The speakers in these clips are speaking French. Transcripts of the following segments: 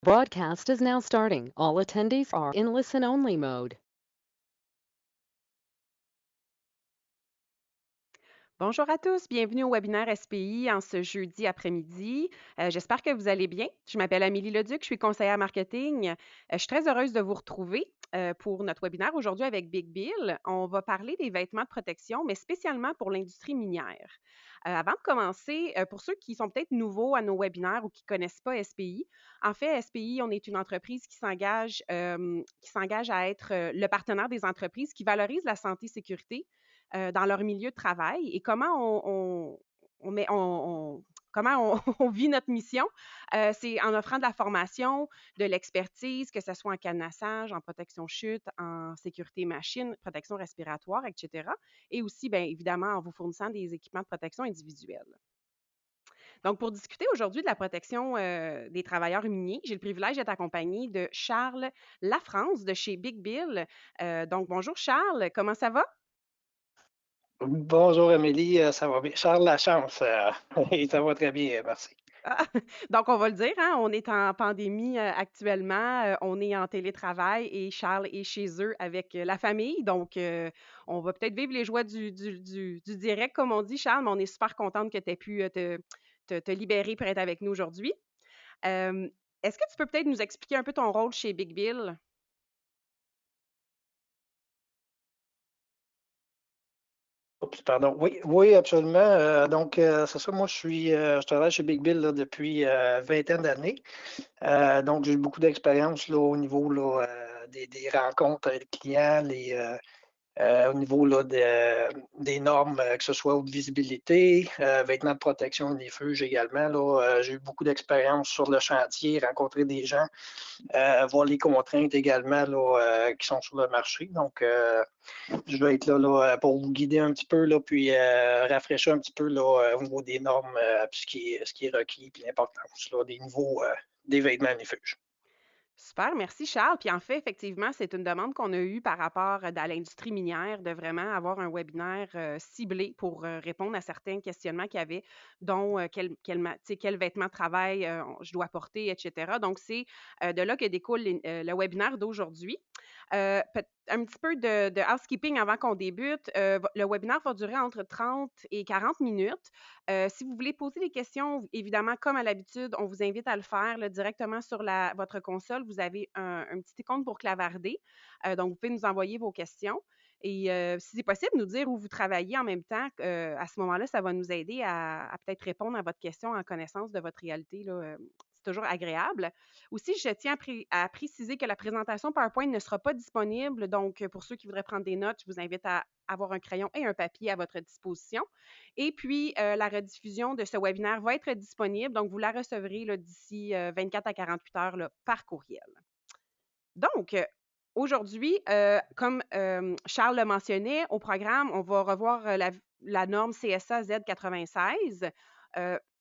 Broadcast is now starting. All attendees are in listen-only mode. Bonjour à tous, bienvenue au webinaire SPI en ce jeudi après-midi. J'espère que vous allez bien. Je m'appelle Amélie Leduc, je suis conseillère marketing. Je suis très heureuse de vous retrouver pour notre webinaire aujourd'hui avec Big Bill. On va parler des vêtements de protection, mais spécialement pour l'industrie minière. Avant de commencer, pour ceux qui sont peut-être nouveaux à nos webinaires ou qui ne connaissent pas SPI, en fait, SPI, on est une entreprise qui s'engage à être le partenaire des entreprises qui valorise la santé et sécurité dans leur milieu de travail et comment on met, comment on vit notre mission. C'est en offrant de la formation, de l'expertise, que ce soit en cadenassage, en protection chute, en sécurité machine, protection respiratoire, etc. Et aussi, bien évidemment, en vous fournissant des équipements de protection individuelle. Donc, pour discuter aujourd'hui de la protection des travailleurs miniers, j'ai le privilège d'être accompagnée de Charles Lafrance de chez Big Bill. Donc, bonjour Charles, comment ça va? Bonjour Amélie, ça va bien? Charles Lachance, et ça va très bien, merci. Ah, donc, on va le dire, hein, on est en pandémie actuellement, on est en télétravail et Charles est chez eux avec la famille. Donc, on va peut-être vivre les joies du direct, comme on dit, Charles, mais on est super contente que tu aies pu te libérer pour être avec nous aujourd'hui. Euh, Est-ce que tu peux peut-être nous expliquer un peu ton rôle chez Big Bill? Oups, pardon. Oui, oui, absolument. Donc, c'est ça, moi, je travaille chez Big Bill là, depuis vingtaine d'années. Donc, j'ai eu beaucoup d'expérience là, au niveau là, des rencontres avec les clients, au niveau là, des normes, que ce soit haute visibilité, vêtements de protection des feux également. Là, j'ai eu beaucoup d'expérience sur le chantier, rencontrer des gens, voir les contraintes également là, qui sont sur le marché. Donc, je vais être là, pour vous guider un petit peu, là, puis rafraîchir un petit peu là, au niveau des normes, puis ce qui est requis, puis l'importance là, des niveaux des vêtements refuges. Super, merci Charles. Puis en fait, effectivement, c'est une demande qu'on a eue par rapport à l'industrie minière de vraiment avoir un webinaire ciblé pour répondre à certains questionnements qu'il y avait, dont tu sais, quel vêtement de travail je dois porter, etc. Donc, c'est de là que découle le webinaire d'aujourd'hui. Un petit peu de housekeeping avant qu'on débute. Le webinaire va durer entre 30 et 40 minutes. Si vous voulez poser des questions, évidemment, comme à l'habitude, on vous invite à le faire là, directement sur votre console. Vous avez un petit icône pour clavarder. Donc, vous pouvez nous envoyer vos questions. Et si c'est possible, nous dire où vous travaillez en même temps. À ce moment-là, ça va nous aider à peut-être répondre à votre question en connaissance de votre réalité, là. C'est toujours agréable. Aussi, je tiens à préciser que la présentation PowerPoint ne sera pas disponible. Donc, pour ceux qui voudraient prendre des notes, je vous invite à avoir un crayon et un papier à votre disposition. Et puis, la rediffusion de ce webinaire va être disponible. Donc, vous la recevrez là, d'ici 24 à 48 heures là, par courriel. Donc, aujourd'hui, comme Charles le mentionnait, au programme, on va revoir la norme CSA Z96.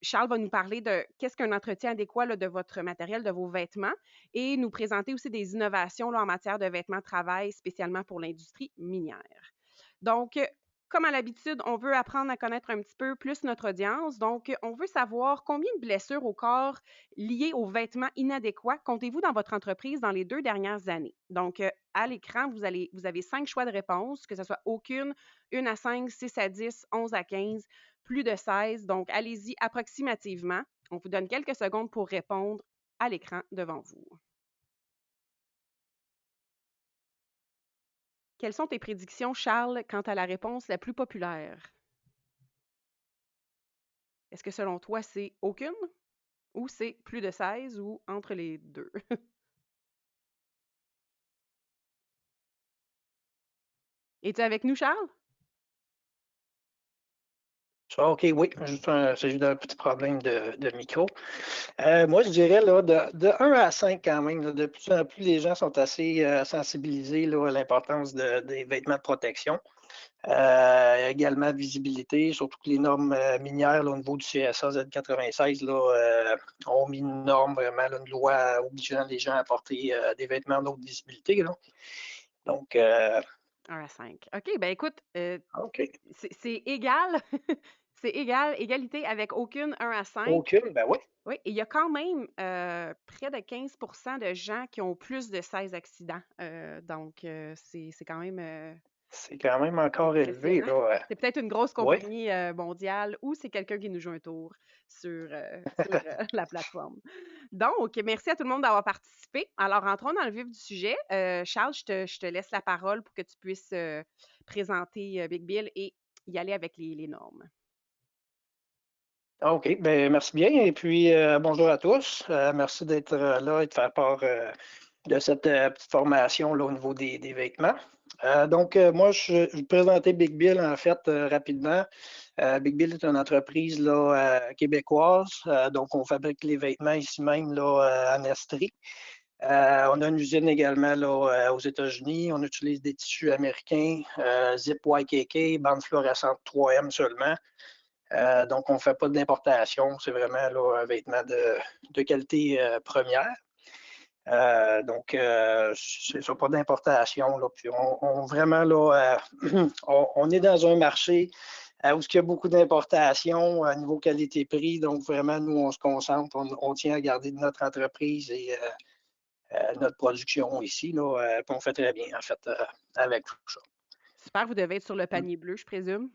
Charles va nous parler de qu'est-ce qu'un entretien adéquat là, de votre matériel, de vos vêtements, et nous présenter aussi des innovations là, en matière de vêtements de travail, spécialement pour l'industrie minière. Donc, comme à l'habitude, on veut apprendre à connaître un petit peu plus notre audience. Donc, on veut savoir combien de blessures au corps liées aux vêtements inadéquats comptez-vous dans votre entreprise dans les 2 dernières années? Donc, à l'écran, vous avez 5 choix de réponse, que ce soit aucune, 1 à 5, 6 à 10, 11 à 15, plus de 16. Donc, allez-y approximativement. On vous donne quelques secondes pour répondre à l'écran devant vous. Quelles sont tes prédictions, Charles, quant à la réponse la plus populaire? Est-ce que selon toi, c'est aucune ou c'est plus de 16 ou entre les deux? Es-tu avec nous, Charles? Ça, OK, oui, c'est juste un petit problème de micro. Moi, je dirais là, de 1 à 5 quand même, là, de plus en plus, les gens sont assez sensibilisés là, à l'importance des vêtements de protection. Également visibilité, surtout que les normes minières là, au niveau du CSA Z96 là, ont mis une norme vraiment, là, une loi obligeant les gens à porter des vêtements de haute visibilité. Là. Donc, 1 à 5. OK, ben écoute, OK. c'est égal. C'est égal, égalité avec aucune 1 à 5. Aucune? Ben oui. Oui, et il y a quand même près de 15 de gens qui ont plus de 16 accidents. Donc, c'est quand même C'est quand même encore élevé, impressionnant. là. C'est peut-être une grosse Oui. compagnie mondiale ou c'est quelqu'un qui nous joue un tour sur la plateforme. Donc, merci à tout le monde d'avoir participé. Alors, entrons dans le vif du sujet. Charles, je te laisse la parole pour que tu puisses présenter Big Bill et y aller avec les normes. OK, ben merci bien. Et puis, bonjour à tous. Merci d'être là et de faire part de cette petite formation là, au niveau des vêtements. Donc, moi, je vais présenter Big Bill, en fait, rapidement. Big Bill est une entreprise là, québécoise. Donc, on fabrique les vêtements ici même là, en Estrie. On a une usine également là, aux États-Unis. On utilise des tissus américains, Zip YKK, bande fluorescente 3M seulement. Donc, on ne fait pas d'importation. C'est vraiment là, un vêtement de qualité première. Donc, c'est ça, pas d'importation. Puis vraiment, là, on est dans un marché où il y a beaucoup d'importations à niveau qualité-prix. Donc, vraiment, nous, on se concentre, on tient à garder notre entreprise et notre production ici. Là, puis on fait très bien, en fait, avec tout ça. Super, vous devez être sur le panier bleu, je présume.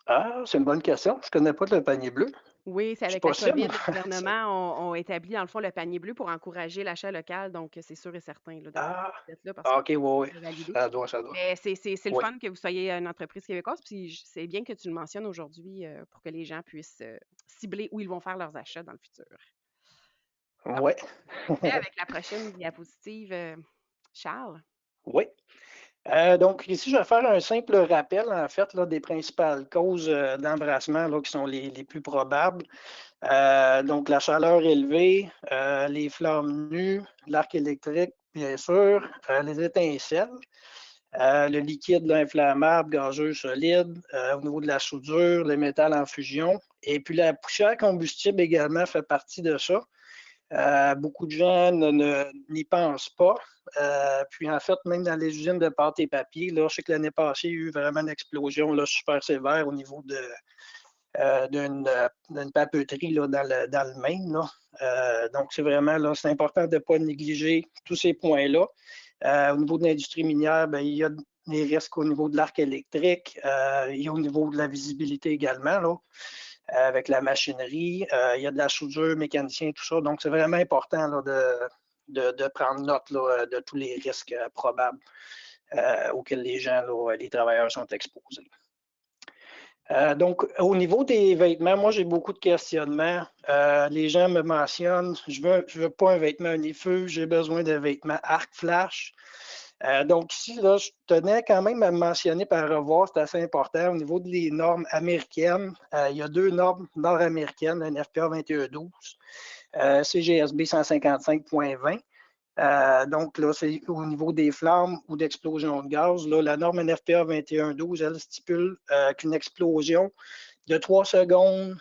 Ah, c'est une bonne question. Je ne connais pas le panier bleu. Oui, c'est C'est avec la possible. COVID, le gouvernement ont établi, dans le fond, le panier bleu pour encourager l'achat local. Donc, c'est sûr et certain là, Ah, d'être là parce que OK, oui, oui. c'est validé. Ça doit, ça doit. Mais c'est le Oui, fun que vous soyez une entreprise québécoise. Puis c'est bien que tu le mentionnes aujourd'hui pour que les gens puissent cibler où ils vont faire leurs achats dans le futur. Donc, oui. on fait avec la prochaine diapositive, Charles. Oui. Donc, ici, je vais faire un simple rappel, en fait, là, des principales causes d'embrassement là, qui sont les plus probables. Donc, la chaleur élevée, les flammes nues, l'arc électrique, bien sûr, les étincelles, le liquide là, inflammable, gazeux, solide, au niveau de la soudure, le métal en fusion. Et puis, la poussière combustible également fait partie de ça. Beaucoup de gens n'y pensent pas. Puis en fait, même dans les usines de pâte et papier, là, je sais que l'année passée, il y a eu vraiment une explosion là, super sévère au niveau d'une papeterie là, dans le Maine. Là. Donc, c'est vraiment là, c'est important de ne pas négliger tous ces points-là. Au niveau de l'industrie minière, bien, il y a des risques au niveau de l'arc électrique, il y a au niveau de la visibilité également. Là. Avec la machinerie. Il y a de la soudure, mécanicien, tout ça. Donc, c'est vraiment important là, de prendre note là, de tous les risques probables auxquels les gens, là, les travailleurs sont exposés. Donc, au niveau des vêtements, moi, j'ai beaucoup de questionnements. Les gens me mentionnent, je veux pas un vêtement unifuge, j'ai besoin d'un vêtement arc flash. Donc ici, là, je tenais quand même à me mentionner par revoir, c'est assez important. Au niveau des normes américaines, il y a deux normes nord-américaines, la NFPA 2112, CGSB 155.20. Donc là, c'est au niveau des flammes ou d'explosion de gaz. Là, la norme NFPA 2112, elle stipule qu'une explosion de 3 secondes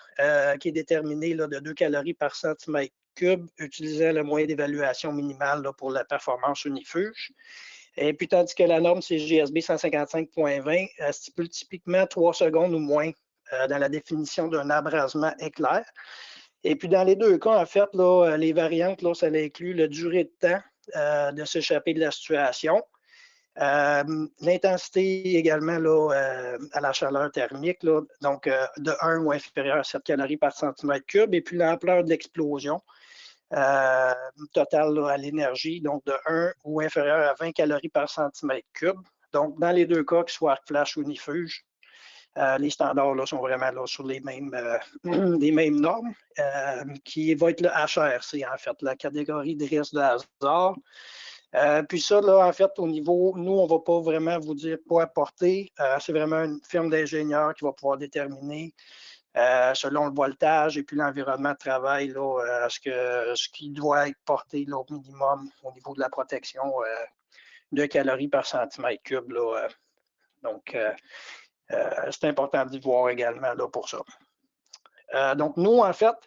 qui est déterminée là, de 2 calories par centimètre cube, utilisant le moyen d'évaluation minimale là, pour la performance unifuge. Et puis, tandis que la norme CGSB 155.20 stipule typiquement 3 secondes ou moins dans la définition d'un abrasement éclair. Et puis, dans les deux cas, en fait, là, les variantes, là, ça inclut la durée de temps de s'échapper de la situation, l'intensité également là, à la chaleur thermique, là, donc de 1 ou inférieur à 7 calories par centimètre cube, et puis l'ampleur de l'explosion. Total là, à l'énergie, donc de 1 ou inférieur à 20 calories par centimètre cube. Donc, dans les deux cas, que ce soit arc flash ou unifuge, les standards là, sont vraiment là, sur les mêmes normes, qui va être le HRC, en fait, la catégorie de risque de hasard. Puis ça, là, en fait, au niveau, nous, on ne va pas vraiment vous dire quoi apporter. C'est vraiment une firme d'ingénieurs qui va pouvoir déterminer selon le voltage et puis l'environnement de travail, là, ce qui doit être porté là, au minimum au niveau de la protection de calories par centimètre cube. Là, donc, c'est important d'y voir également là, pour ça. Donc, nous, en fait,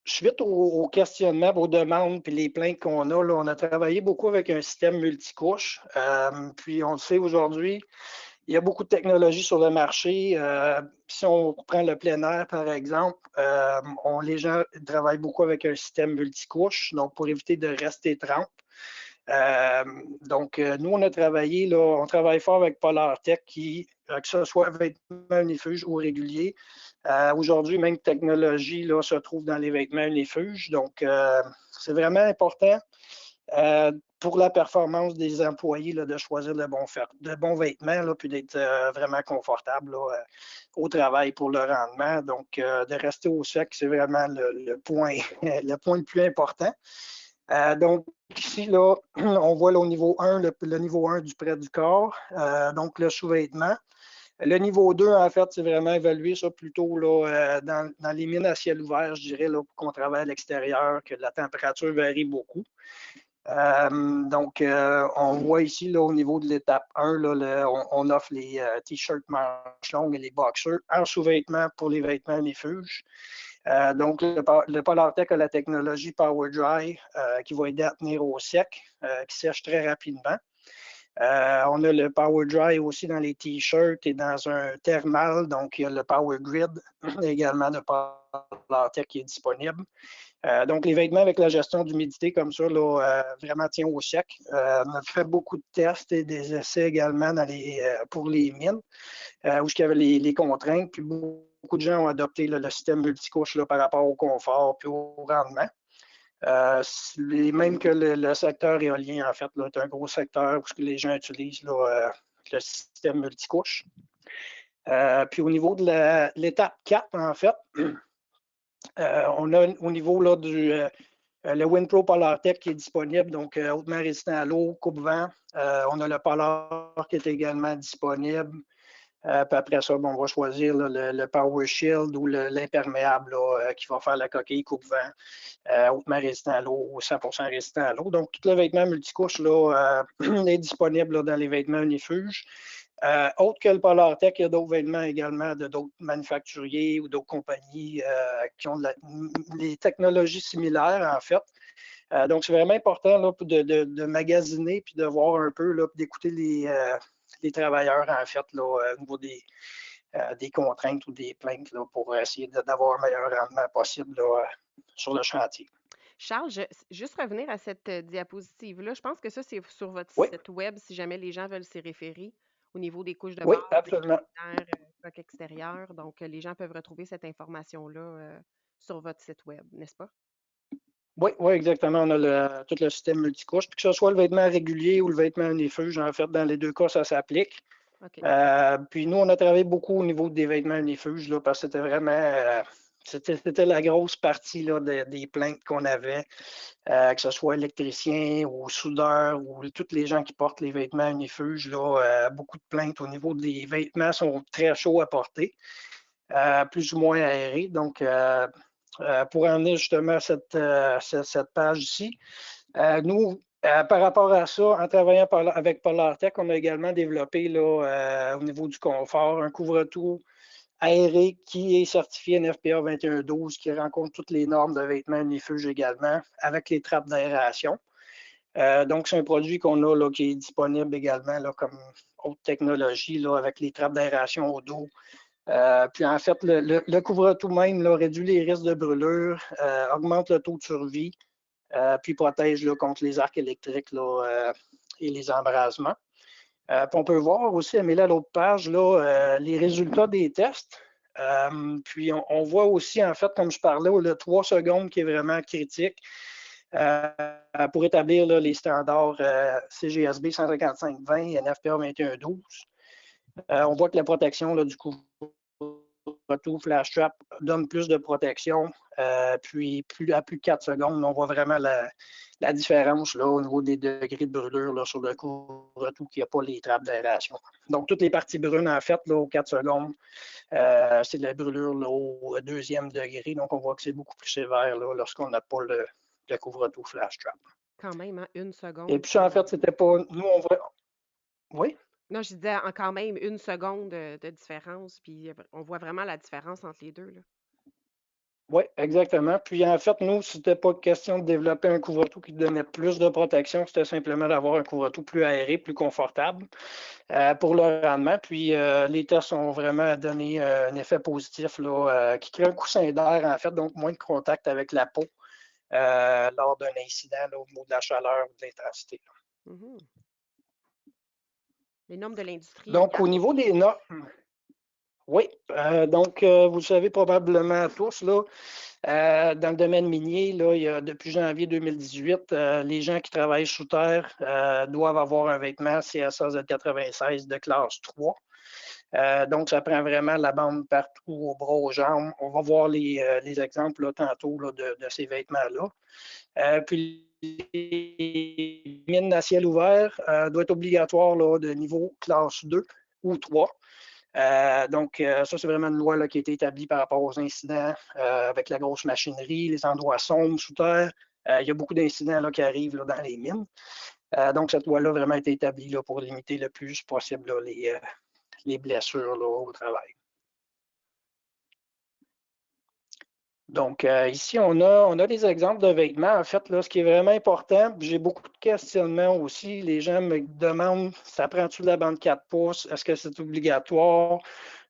suite aux questionnements, aux demandes puis les plaintes qu'on a, là, on a travaillé beaucoup avec un système multicouche. Puis, on le sait aujourd'hui, il y a beaucoup de technologies sur le marché. Si on prend le plein air, par exemple, les gens travaillent beaucoup avec un système multicouche, donc pour éviter de rester trempe. Nous, on a travaillé, là, on travaille fort avec Polartec, que ce soit vêtements unifuges ou réguliers. Aujourd'hui, même technologie là, se trouve dans les vêtements unifuges. Donc, c'est vraiment important pour la performance des employés là, de choisir de bons vêtements, là, puis d'être vraiment confortable là, au travail pour le rendement. Donc, de rester au sec, c'est vraiment le point, le point le plus important. Donc, ici, là, on voit là, au niveau 1, le niveau 1 du près du corps, donc le sous-vêtement. Le niveau 2, en fait, c'est vraiment évaluer ça plutôt là, dans les mines à ciel ouvert, je dirais, là, qu'on travaille à l'extérieur, que la température varie beaucoup. On voit ici, là, au niveau de l'étape 1, là, on offre les t-shirts manches longues et les boxers en sous-vêtements pour les vêtements unifuges. Le Polartec a la technologie Power Dry qui va aider à tenir au sec, qui sèche très rapidement. On a le Power Dry aussi dans les t-shirts et dans un thermal. Donc, il y a le Power Grid également de Polartec qui est disponible. Donc, les vêtements avec la gestion d'humidité comme ça, là, vraiment tient au sec. On a fait beaucoup de tests et des essais également pour les mines, où il y avait les contraintes. Puis beaucoup de gens ont adopté là, le système multicouche là, par rapport au confort et au rendement. Même que le secteur éolien, en fait, là, est un gros secteur où les gens utilisent là, le système multicouche. Puis au niveau de l'étape 4, en fait, on a au niveau là, le WinPro Polartec qui est disponible, donc hautement résistant à l'eau, coupe-vent. On a le Polar qui est également disponible. Puis après ça, on va choisir là, le Power Shield ou l'imperméable qui va faire la coquille coupe-vent, hautement résistant à l'eau ou 100% résistant à l'eau. Donc, tout le vêtement multicouche là, est disponible là, dans les vêtements unifuges. Autre que le Polartec, il y a d'autres vêtements également de d'autres manufacturiers ou d'autres compagnies qui ont les technologies similaires, en fait. Donc, c'est vraiment important là, de magasiner puis de voir un peu, d'écouter les travailleurs, en fait, là, au niveau des contraintes ou des plaintes là, pour essayer d'avoir un meilleur rendement possible là, sur le chantier. Charles, juste revenir à cette diapositive-là, je pense que ça, c'est sur votre Oui, site web si jamais les gens veulent s'y référer au niveau des couches de oui, base, des absolument. luminaires, coques extérieures. Donc, les gens peuvent retrouver cette information-là sur votre site web, n'est-ce pas? Oui, oui, exactement. On a tout le système multicouche. Puis que ce soit le vêtement régulier ou le vêtement unifuge, en fait, dans les deux cas, ça s'applique. OK. Puis nous, on a travaillé beaucoup au niveau des vêtements unifuges, là, parce que c'était vraiment c'était la grosse partie là, des plaintes qu'on avait, que ce soit électriciens ou soudeurs ou tous les gens qui portent les vêtements unifuges. Là, beaucoup de plaintes au niveau des vêtements sont très chauds à porter, plus ou moins aérés. Donc, pour en venir justement à cette page ici, nous, par rapport à ça, en travaillant avec Polartec, on a également développé là, au niveau du confort un couvre-tout aéré qui est certifié NFPA 2112, qui rencontre toutes les normes de vêtements unifuges également, avec les trappes d'aération. Donc, c'est un produit qu'on a là, qui est disponible également là, comme haute technologie là, avec les trappes d'aération au dos. Puis en fait, le couvre-tout même là, réduit les risques de brûlure, augmente le taux de survie, puis protège là, contre les arcs électriques là, et les embrasements. Puis on peut voir aussi, Amélie, à l'autre page, là, les résultats des tests. Puis on voit aussi, en fait, comme je parlais, le 3 secondes qui est vraiment critique euh, pour établir là, les standards CGSB 155-20 et NFPA 21-12. On voit que la protection là, du coup, tout flash trap donne plus de protection. Puis à plus de 4 secondes, on voit vraiment la différence là, au niveau des degrés de brûlure là, sur le couvre-tout qui n'a pas les trappes d'aération. Donc, toutes les parties brunes, en fait, là, aux 4 secondes, c'est de la brûlure là, au deuxième degré. Donc, on voit que c'est beaucoup plus sévère là, lorsqu'on n'a pas le couvre-tout flash trap. Quand même, hein, une Et seconde. puis, ça, en fait, c'était pas. Nous, on voit. Oui? Non, je disais quand même une seconde de différence, puis on voit vraiment la différence entre les deux, là. Oui, exactement. Puis en fait, nous, c'était pas question de développer un couvre-tout qui donnait plus de protection, c'était simplement d'avoir un couvre-tout plus aéré, plus confortable pour le rendement. Puis les tests ont vraiment donné un effet positif là, qui crée un coussin d'air, en fait, donc moins de contact avec la peau lors d'un incident là, au niveau de la chaleur ou de l'intensité. Mhm. Les normes de l'industrie Donc, au également. niveau des normes, oui, donc vous le savez probablement tous, là, dans le domaine minier, là, depuis janvier 2018, les gens qui travaillent sous terre doivent avoir un vêtement CSA Z96 de classe 3. Donc, ça prend vraiment la bande partout, aux bras, aux jambes. On va voir les exemples là, tantôt là, de ces vêtements-là. Puis, les mines à ciel ouvert doivent être obligatoires là, de niveau classe 2 ou 3. Donc, ça, c'est vraiment une loi là, qui a été établie par rapport aux incidents avec la grosse machinerie, les endroits sombres sous terre. Il y a beaucoup d'incidents là, qui arrivent là, dans les mines. Donc, cette loi-là a vraiment été établie là, pour limiter le plus possible là, les blessures là, au travail. Donc, ici, on a des exemples de vêtements. En fait, là, ce qui est vraiment important, j'ai beaucoup de questionnements aussi. Les gens me demandent, ça prend-tu de la bande 4 pouces? Est-ce que c'est obligatoire?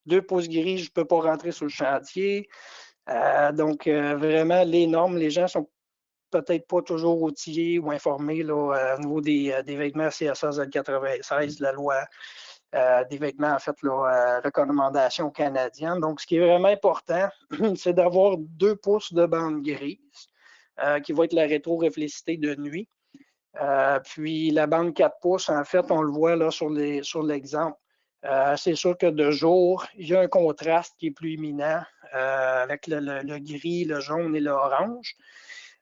2 pouces gris, je ne peux pas rentrer sur le chantier. Donc, vraiment, les normes, les gens sont peut-être pas toujours outillés ou informés là, au niveau des vêtements CSA Z96, la loi des vêtements, en fait, là, recommandation canadienne. Donc, ce qui est vraiment important, c'est d'avoir 2 pouces de bande grise qui va être la rétro-réfléchité de nuit. Puis la bande 4 pouces, en fait, on le voit là sur l'exemple. C'est sûr que de jour, il y a un contraste qui est plus imminent avec le gris, le jaune et l'orange.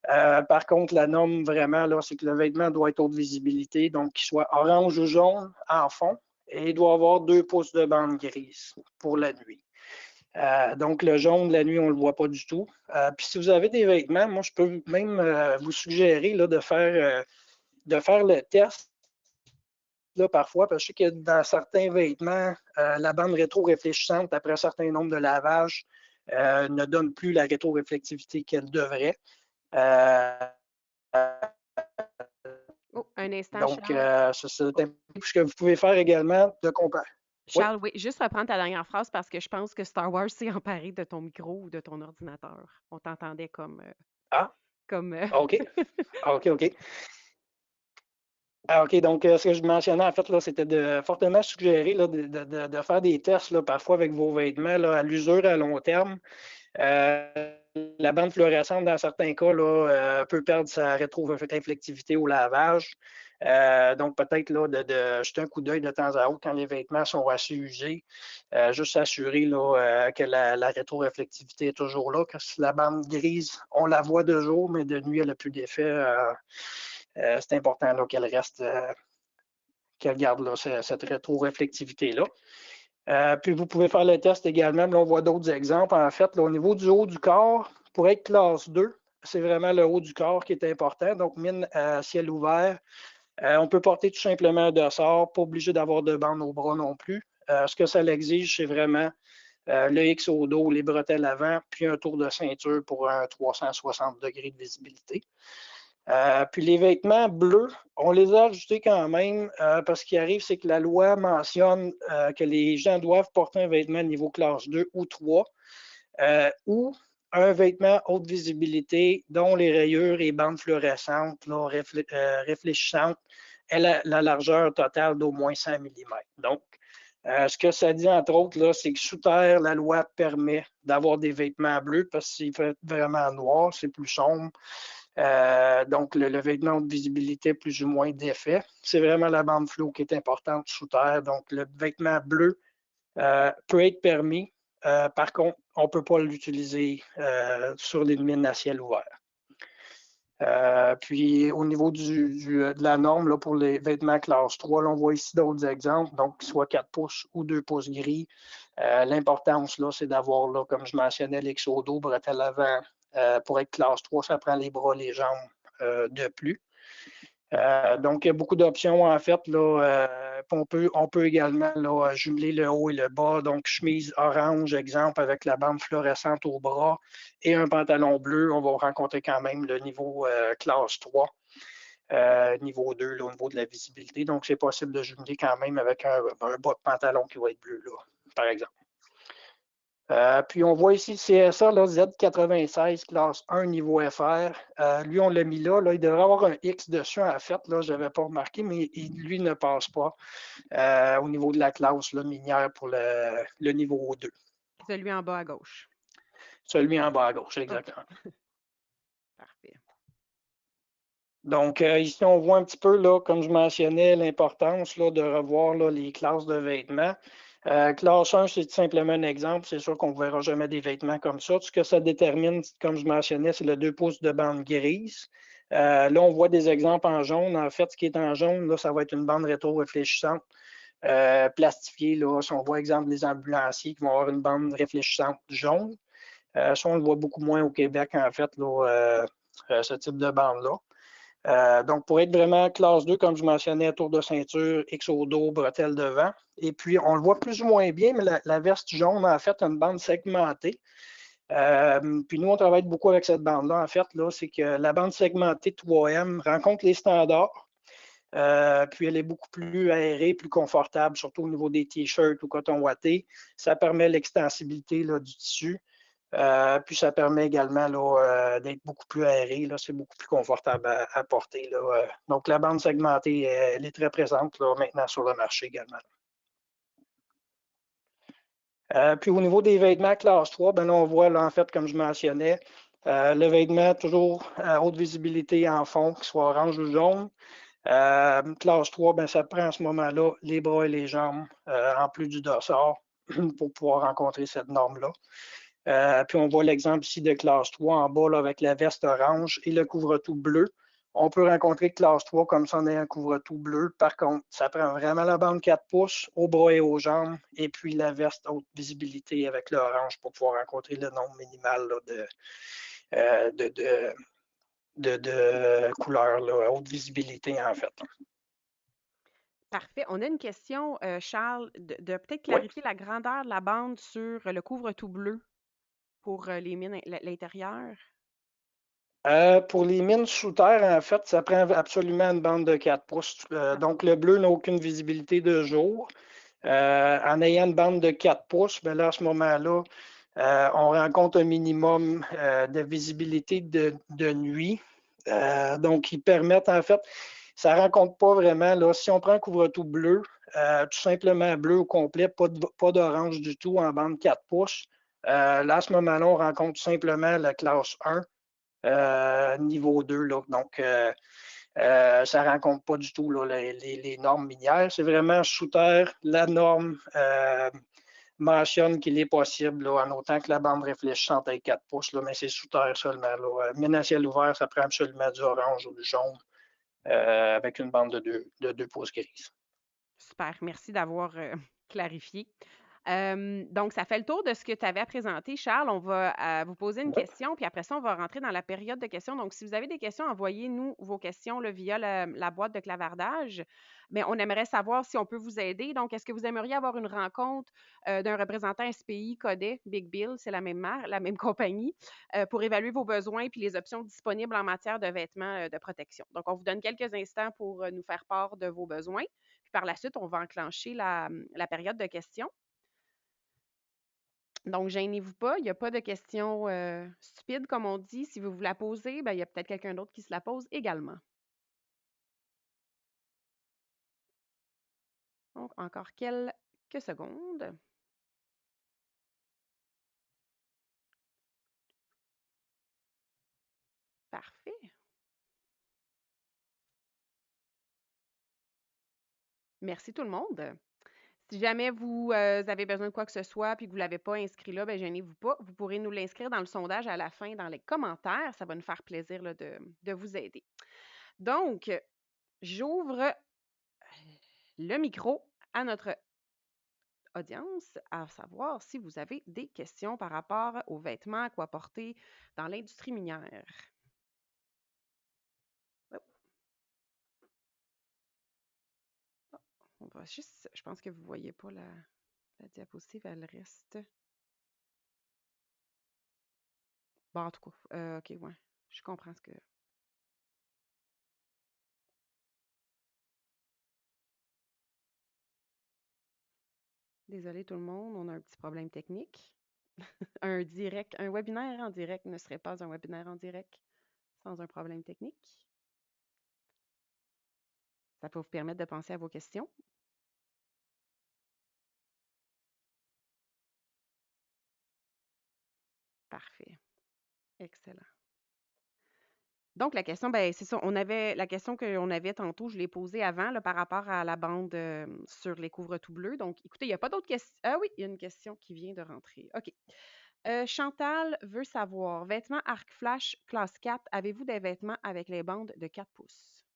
Par contre, la norme vraiment, là, c'est que le vêtement doit être haute visibilité, donc qu'il soit orange ou jaune en fond, et il doit avoir 2 pouces de bande grise pour la nuit. Donc, le jaune, la nuit, on ne le voit pas du tout. Puis si vous avez des vêtements, moi, je peux même vous suggérer là, de faire le test là, parfois, parce que je sais que dans certains vêtements, la bande rétro-réfléchissante, après un certain nombre de lavages, ne donne plus la rétro-réflectivité qu'elle devrait. Oh, un instant, Donc, Charles. c'est ce que vous pouvez faire également de comparer. Oui. Charles, oui, juste reprendre ta dernière phrase parce que je pense que Star Wars s'est emparé de ton micro ou de ton ordinateur. On t'entendait comme, Ah, comme. OK. Ah, OK, OK. Ah, OK. Donc, ce que je mentionnais, en fait, là, c'était de fortement suggérer là, de faire des tests là, parfois avec vos vêtements là, à l'usure à long terme. La bande fluorescente, dans certains cas, là, peut perdre sa rétro-réflectivité au lavage. Donc, peut-être là, de jeter un coup d'œil de temps à autre quand les vêtements sont assez usés. Juste s'assurer là, que la rétro-réflectivité est toujours là. Parce que la bande grise, on la voit de jour, mais de nuit, elle n'a plus d'effet. C'est important qu'elle reste, qu'elle garde là, cette rétro-réflectivité-là. Puis vous pouvez faire le test également. Là, on voit d'autres exemples. En fait, là, au niveau du haut du corps, pour être classe 2, c'est vraiment le haut du corps qui est important. Donc, mine à ciel ouvert. On peut porter tout simplement un dossard, pas obligé d'avoir de bande au bras non plus. Ce que ça l'exige, c'est vraiment le X au dos, les bretelles avant, puis un tour de ceinture pour un 360 degrés de visibilité. Puis les vêtements bleus, on les a ajoutés quand même parce ce qui arrive, c'est que la loi mentionne que les gens doivent porter un vêtement niveau classe 2 ou 3 ou un vêtement haute visibilité dont les rayures et bandes fluorescentes là, réfléchissantes aient la largeur totale d'au moins 100 mm. Donc, ce que ça dit, entre autres, là, c'est que sous terre, la loi permet d'avoir des vêtements bleus parce que s'il fait vraiment noir, c'est plus sombre. Donc, le vêtement de visibilité plus ou moins d'effet. C'est vraiment la bande floue qui est importante sous terre. Donc, le vêtement bleu peut être permis. Par contre, on ne peut pas l'utiliser sur les mines à ciel ouvert. Puis, au niveau de la norme là, pour les vêtements classe 3, là, on voit ici d'autres exemples, donc qu'ils soient 4 pouces ou 2 pouces gris. L'importance, là, c'est d'avoir, là, comme je mentionnais, l'exodo, bretelle avant. Pour être classe 3, ça prend les bras, les jambes de plus. Donc, il y a beaucoup d'options, en fait, là, On peut également là, jumeler le haut et le bas. Donc, chemise orange, exemple, avec la bande fluorescente au bras et un pantalon bleu. On va rencontrer quand même le niveau classe 3, niveau 2 là, au niveau de la visibilité. Donc, c'est possible de jumeler quand même avec un bas de pantalon qui va être bleu, là, par exemple. Puis on voit ici le CSA là, Z96, classe 1, niveau FR. Lui, on l'a mis là, là. Il devrait avoir un X dessus, en fait. Là, je n'avais pas remarqué, mais lui ne passe pas au niveau de la classe là, minière pour le niveau 2. Celui en bas à gauche. Celui en bas à gauche, exactement. Okay. Parfait. Donc, ici, on voit un petit peu, là, comme je mentionnais, l'importance là, de revoir là, les classes de vêtements. Classe 1, c'est tout simplement un exemple. C'est sûr qu'on ne verra jamais des vêtements comme ça. Tout ce que ça détermine, comme je mentionnais, c'est le 2 pouces de bande grise. Là, on voit des exemples en jaune. En fait, ce qui est en jaune, là, ça va être une bande rétro-réfléchissante plastifiée. Là. Si on voit, exemple, les ambulanciers qui vont avoir une bande réfléchissante jaune. Ça, on le voit beaucoup moins au Québec, en fait, là, ce type de bande-là. Donc, pour être vraiment classe 2, comme je mentionnais, tour de ceinture, X au dos, bretelles devant. Et puis, on le voit plus ou moins bien, mais la veste jaune, en fait, a une bande segmentée. Puis nous, on travaille beaucoup avec cette bande-là, en fait, là, c'est que la bande segmentée 3M rencontre les standards. Puis elle est beaucoup plus aérée, plus confortable, surtout au niveau des t-shirts ou coton ouaté. Ça permet l'extensibilité là, du tissu. Puis ça permet également d'être beaucoup plus aéré. C'est beaucoup plus confortable à porter. Là. Donc la bande segmentée, elle est très présente là, maintenant sur le marché également. Puis au niveau des vêtements classe 3, ben là, on voit là, en fait, comme je mentionnais, le vêtement toujours à haute visibilité en fond, qu'il soit orange ou jaune. Classe 3, ben, ça prend à ce moment-là les bras et les jambes, en plus du dossard, pour pouvoir rencontrer cette norme-là. Puis on voit l'exemple ici de classe 3 en bas là, avec la veste orange et le couvre-tout bleu. On peut rencontrer classe 3 comme ça, on a un couvre-tout bleu. Par contre, ça prend vraiment la bande 4 pouces aux bras et aux jambes et puis la veste haute visibilité avec l'orange pour pouvoir rencontrer le nombre minimal là, de couleurs, là, haute visibilité en fait. Parfait. On a une question, Charles, de peut-être Oui. clarifier la grandeur de la bande sur le couvre-tout bleu pour les mines, l'intérieur. Pour les mines sous terre, en fait, ça prend absolument une bande de 4 pouces. Donc, le bleu n'a aucune visibilité de jour. En ayant une bande de 4 pouces, ben là, à ce moment-là, on rencontre un minimum de visibilité de nuit. Donc, ils permettent, en fait, ça ne rencontre pas vraiment. Là, si on prend un couvre-tout bleu, tout simplement bleu au complet, pas d'orange du tout en bande 4 pouces, là, à ce moment-là, on rencontre tout simplement la classe 1. Niveau 2. Là. Donc, ça ne rencontre pas du tout là, les normes minières. C'est vraiment sous terre. La norme mentionne qu'il est possible, là, en autant que la bande réfléchissante ait 4 pouces, là, mais c'est sous terre seulement. Là. Mine à ciel ouvert, ça prend absolument du orange ou du jaune avec une bande de 2 pouces grise. Super, merci d'avoir clarifié. Donc, ça fait le tour de ce que tu avais à présenter, Charles. On va vous poser une Oui. question, puis après ça, on va rentrer dans la période de questions. Donc, si vous avez des questions, envoyez-nous vos questions là, via la boîte de clavardage. Mais on aimerait savoir si on peut vous aider. Donc, est-ce que vous aimeriez avoir une rencontre d'un représentant SPI, Codet, Big Bill, c'est la même marque, la même compagnie, pour évaluer vos besoins puis les options disponibles en matière de vêtements de protection? Donc, on vous donne quelques instants pour nous faire part de vos besoins. Puis par la suite, on va enclencher la période de questions. Donc, gênez-vous pas, il n'y a pas de questions stupides, comme on dit. Si vous vous la posez, ben, il y a peut-être quelqu'un d'autre qui se la pose également. Donc, encore quelques secondes. Parfait. Merci tout le monde. Si jamais vous avez besoin de quoi que ce soit puis que vous ne l'avez pas inscrit là, ben, gênez-vous pas. Vous pourrez nous l'inscrire dans le sondage à la fin, dans les commentaires. Ça va nous faire plaisir là, de vous aider. Donc, j'ouvre le micro à notre audience, à savoir si vous avez des questions par rapport aux vêtements à quoi porter dans l'industrie minière. Oh. On va juste, je pense que vous ne voyez pas la diapositive, elle reste. Bon, en tout cas, OK, ouais. Je comprends ce que. Désolé tout le monde, on a un petit problème technique. Un webinaire en direct ne serait pas un webinaire en direct sans un problème technique. Ça peut vous permettre de penser à vos questions. Parfait. Excellent. Donc, la question, ben, c'est ça. La question qu'on avait tantôt, je l'ai posée avant là, par rapport à la bande sur les couvre-tout bleus. Donc, écoutez, il n'y a pas d'autres questions. Ah oui, il y a une question qui vient de rentrer. OK. Chantal veut savoir, vêtements Arc Flash classe 4, avez-vous des vêtements avec les bandes de 4 pouces?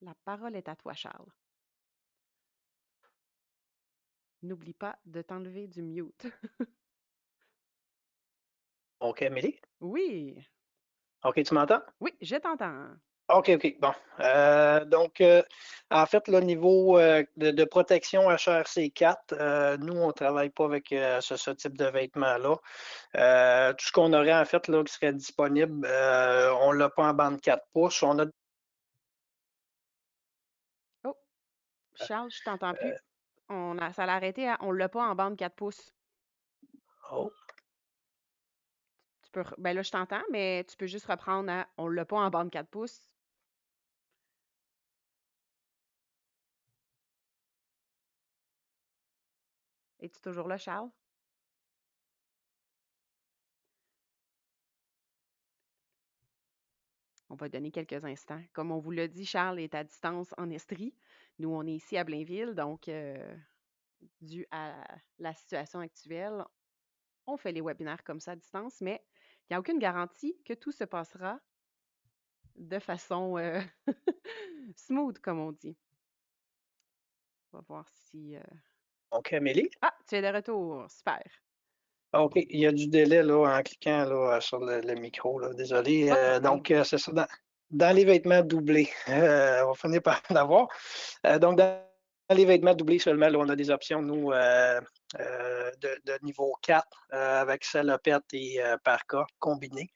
La parole est à toi, Charles. N'oublie pas de t'enlever du mute. OK, Amélie? Oui, OK, tu m'entends? oui, je t'entends. OK, OK, bon. Donc, en fait, le niveau de protection HRC 4, nous, on ne travaille pas avec ce type de vêtements-là. Tout ce qu'on aurait, en fait, là, qui serait disponible, on ne l'a pas en bande 4 pouces. On a. Oh, Charles, je t'entends plus. Ça l'a arrêté on l'a pas en bande 4 pouces. Oh, Ben là, je t'entends, mais tu peux juste reprendre à on l'a pas en bande 4 pouces. Es-tu toujours là, Charles? On va donner quelques instants. Comme on vous l'a dit, Charles est à distance en Estrie. Nous, on est ici à Blainville, donc dû à la situation actuelle, on fait les webinaires comme ça à distance, mais il n'y a aucune garantie que tout se passera de façon smooth, comme on dit. On va voir si. OK, Amélie? Ah, tu es de retour. Super. OK, il y a du délai là, en cliquant là, sur le micro, là, désolé. Pas de problème. Donc, c'est ça. Dans les vêtements doublés, on va finir par en avoir. Donc, dans les vêtements doublés seulement, là, on a des options, nous, de niveau 4 avec salopette et parka combinés.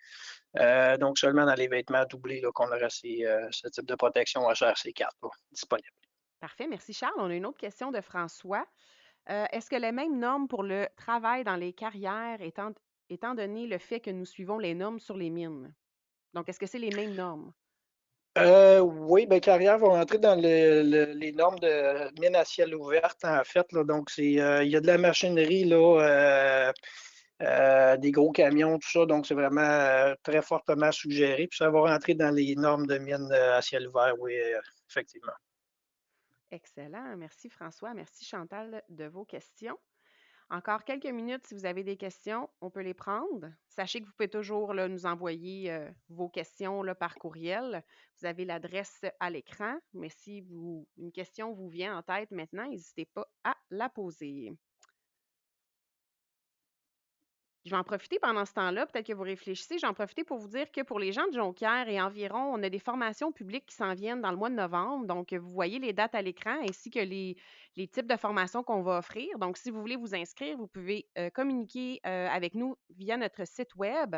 Donc, seulement dans les vêtements doublés là, qu'on aurait ce type de protection HRC 4 là, disponible. Parfait. Merci, Charles. On a une autre question de François. Est-ce que les mêmes normes pour le travail dans les carrières, étant donné le fait que nous suivons les normes sur les mines? Donc, est-ce que c'est les mêmes normes? Oui, bien, Carrière va entrer dans les normes de mine à ciel ouvert, en fait. Là, donc, il y a de la machinerie, là, des gros camions, tout ça. Donc, c'est vraiment très fortement suggéré. Puis, ça va rentrer dans les normes de mine à ciel ouvert, oui, effectivement. Excellent. Merci, François. Merci, Chantal, de vos questions. Encore quelques minutes, si vous avez des questions, on peut les prendre. Sachez que vous pouvez toujours là, nous envoyer vos questions là, par courriel. Vous avez l'adresse à l'écran, mais si une question vous vient en tête maintenant, n'hésitez pas à la poser. Je vais en profiter pendant ce temps-là, peut-être que vous réfléchissez. J'en profiter pour vous dire que pour les gens de Jonquière et environ, on a des formations publiques qui s'en viennent dans le mois de novembre. Donc, vous voyez les dates à l'écran ainsi que les types de formations qu'on va offrir. Donc, si vous voulez vous inscrire, vous pouvez communiquer avec nous via notre site web.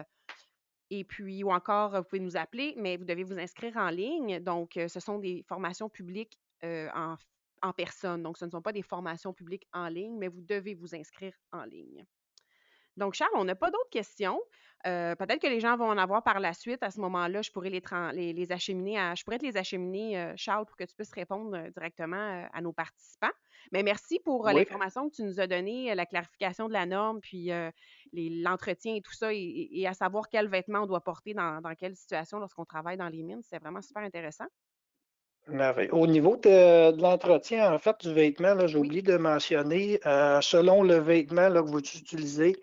Et puis, ou encore, vous pouvez nous appeler, mais vous devez vous inscrire en ligne. Donc, ce sont des formations publiques en personne. Donc, ce ne sont pas des formations publiques en ligne, mais vous devez vous inscrire en ligne. Donc, Charles, on n'a pas d'autres questions. Peut-être que les gens vont en avoir par la suite. À ce moment-là, je pourrais les acheminer je pourrais te les acheminer, Charles, pour que tu puisses répondre directement à nos participants. Mais merci pour Oui, l'information que tu nous as donnée, la clarification de la norme, puis l'entretien et tout ça, et à savoir quels vêtements on doit porter dans quelle situation lorsqu'on travaille dans les mines. C'est vraiment super intéressant. merveilleux. Au niveau de l'entretien, en fait, du vêtement, là, j'ai Oui, oublié de mentionner, selon le vêtement là, que vous utilisez,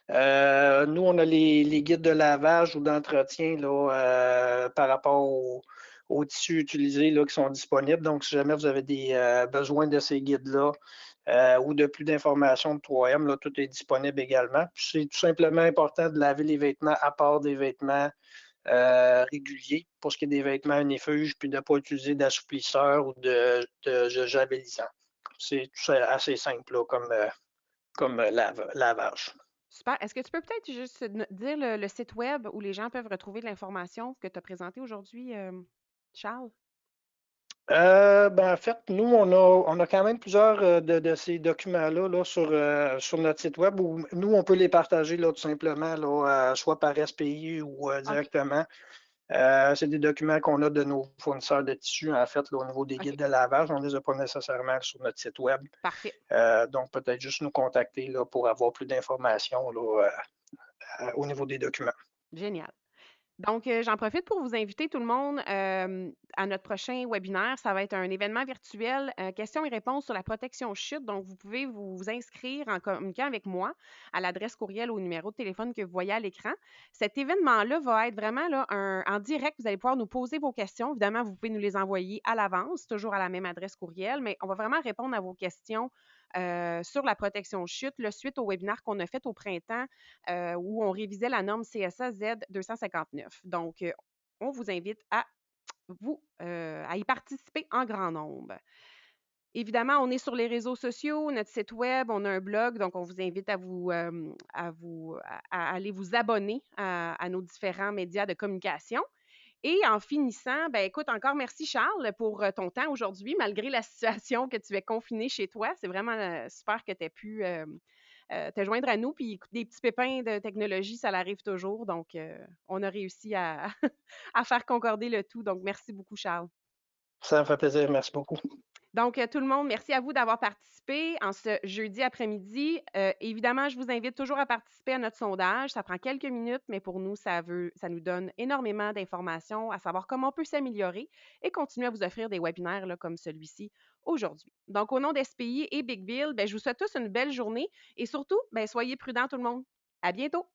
nous, on a les guides de lavage ou d'entretien là, par rapport aux tissus utilisés là, qui sont disponibles. Donc, si jamais vous avez besoin de ces guides-là ou de plus d'informations de 3M, là, tout est disponible également. Puis c'est tout simplement important de laver les vêtements à part des vêtements régulier pour ce qui est des vêtements unifuges, puis de ne pas utiliser d'assouplisseur ou de javelisant. C'est assez simple là, comme lavage. Super. Est-ce que tu peux peut-être juste dire le site web où les gens peuvent retrouver de l'information que tu as présentée aujourd'hui, Charles? En fait, nous, on a quand même plusieurs de ces documents-là là, sur notre site web où nous, on peut les partager là, tout simplement, là, soit par SPI ou OK, directement. C'est des documents qu'on a de nos fournisseurs de tissus, en fait, là, au niveau des OK, guides de lavage. On ne les a pas nécessairement sur notre site web. parfait. Donc, peut-être juste nous contacter là, pour avoir plus d'informations là, au niveau des documents. Génial. Donc, j'en profite pour vous inviter tout le monde à notre prochain webinaire. Ça va être un événement virtuel, questions et réponses sur la protection chute. Donc, vous pouvez vous inscrire en communiquant avec moi à l'adresse courriel ou au numéro de téléphone que vous voyez à l'écran. Cet événement-là va être vraiment là, en direct. Vous allez pouvoir nous poser vos questions. Évidemment, vous pouvez nous les envoyer à l'avance, toujours à la même adresse courriel, mais on va vraiment répondre à vos questions sur la protection chute, là, suite au webinaire qu'on a fait au printemps où on révisait la norme CSA Z 259. Donc, on vous invite à y participer en grand nombre. Évidemment, on est sur les réseaux sociaux, notre site web, on a un blog, donc on vous invite à aller vous abonner à nos différents médias de communication. Et en finissant, ben écoute, encore merci Charles pour ton temps aujourd'hui, malgré la situation que tu es confiné chez toi. C'est vraiment super que tu aies pu te joindre à nous. Puis écoute, des petits pépins de technologie, ça l'arrive toujours. Donc, on a réussi à, à faire concorder le tout. Donc, merci beaucoup, Charles. Ça me fait plaisir. Merci beaucoup. Donc, tout le monde, merci à vous d'avoir participé en ce jeudi après-midi. Évidemment, je vous invite toujours à participer à notre sondage. Ça prend quelques minutes, mais pour nous, ça nous donne énormément d'informations à savoir comment on peut s'améliorer et continuer à vous offrir des webinaires là, comme celui-ci aujourd'hui. Donc, au nom d'SPI et Big Bill, ben, je vous souhaite tous une belle journée et surtout, ben, soyez prudents tout le monde. À bientôt!